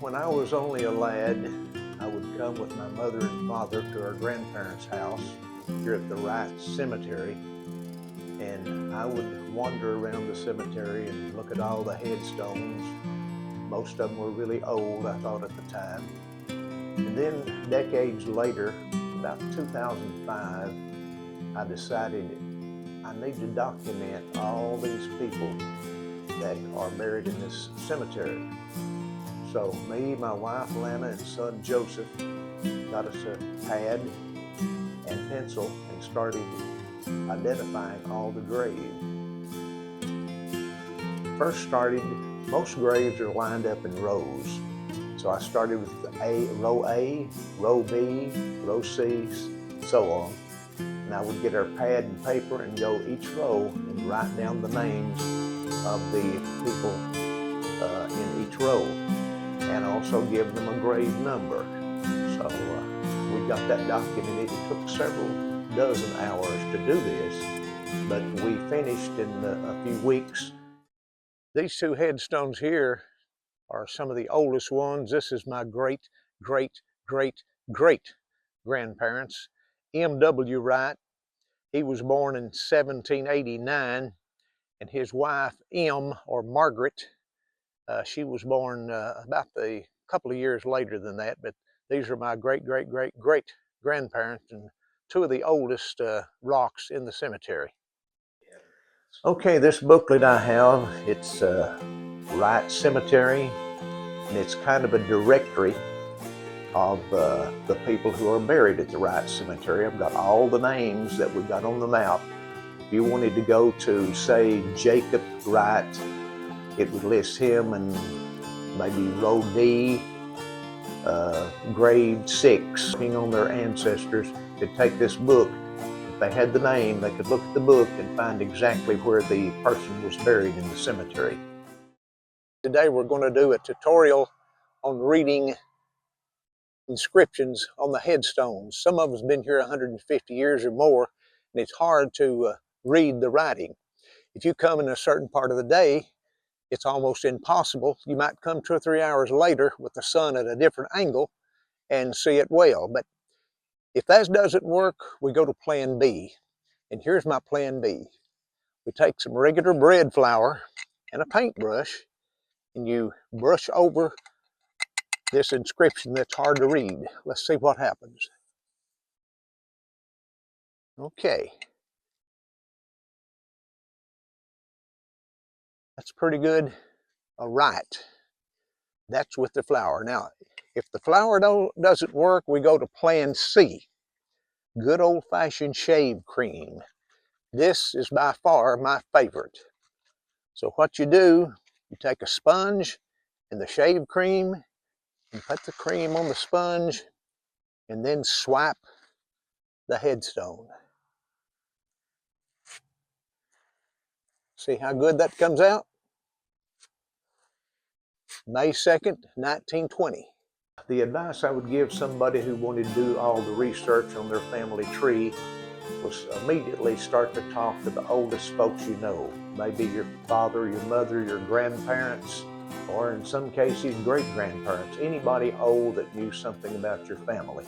When I was only a lad, I would come with my mother and father to our grandparents' house here at the Wright Cemetery, and I would wander around the cemetery and look at all the headstones. Most of them were really old, I thought, at the time. And then decades later, about 2005, I decided I need to document all these people that are buried in this cemetery. So me, my wife Lana, and son Joseph got us a pad and pencil and started identifying all the graves. First started, most graves are lined up in rows. So I started with row A, row B, row C, so on. And I would get our pad and paper and go each row and write down the names of the people in each row, and also give them a grave number. So we got that documented. It took several dozen hours to do this, but we finished in a few weeks. These two headstones here are some of the oldest ones. This is my great grandparents, M.W. Wright. He was born in 1789, and his wife, M, or Margaret, she was born about a couple of years later than that, but these are my great grandparents and two of the oldest rocks in the cemetery. Okay, this booklet I have, it's Wright Cemetery, and it's kind of a directory of the people who are buried at the Wright Cemetery. I've got all the names that we got on the map. If you wanted to go to, say, Jacob Wright, it would list him and maybe row D, grade 6, looking on their ancestors. They'd take this book. If they had the name, they could look at the book and find exactly where the person was buried in the cemetery. Today we're going to do a tutorial on reading inscriptions on the headstones. Some of us have been here 150 years or more, and it's hard to read the writing. If you come in a certain part of the day, it's almost impossible. You might come 2 or 3 hours later with the sun at a different angle and see it well. But if that doesn't work, we go to plan B. And here's my plan B. We take some regular bread flour and a paintbrush, and you brush over this inscription that's hard to read. Let's see what happens. Okay. That's pretty good. All right. That's with the flour. Now, if the flour doesn't work, we go to plan C. Good old-fashioned shave cream. This is by far my favorite. So what you do, you take a sponge and the shave cream and put the cream on the sponge and then swipe the headstone. See how good that comes out? May 2nd, 1920. The advice I would give somebody who wanted to do all the research on their family tree was immediately start to talk to the oldest folks you know. Maybe your father, your mother, your grandparents, or in some cases, great-grandparents. Anybody old that knew something about your family.